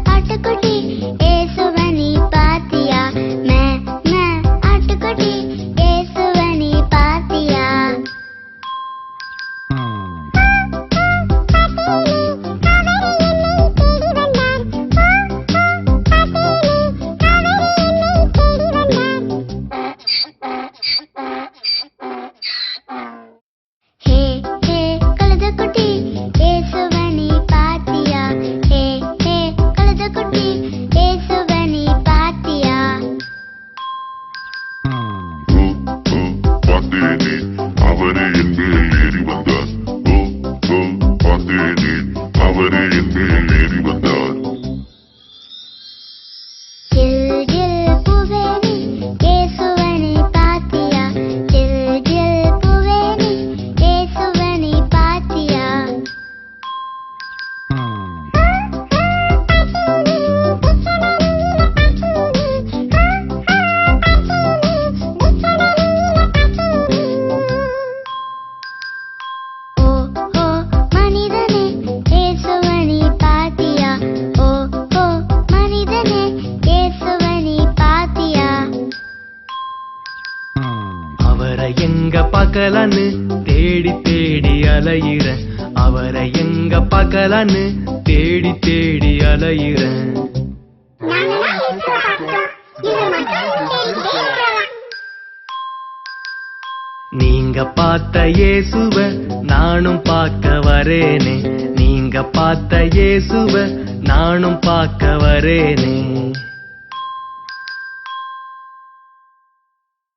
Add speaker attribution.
Speaker 1: ஆட்டுக்குட்டி ஏசுவனி பாத்தியா ஆட்டுக்குட்டி ஏசுவனி பாத்தியா கழுதக்குட்டி ஏசுவனி பாத்தியா கழுதக்குட்டி ஏசுவனி பாத்தியா
Speaker 2: பார்த்தேனே அவரே என் மேல் ஏறி வந்தார் பார்த்தேனே அவரே என் மேல் ஏறி வந்தார்
Speaker 3: அவரை எங்க பார்க்கலான்னு தேடி தேடி அலையிறேன் அவரை எங்க பார்க்கலான்னு தேடி தேடி அலையிறேன் நீங்க பார்த்த இயேசுவ நானும் பார்க்க வரேனே நீங்க பார்த்த இயேசுவ நானும் பார்க்க வரேனே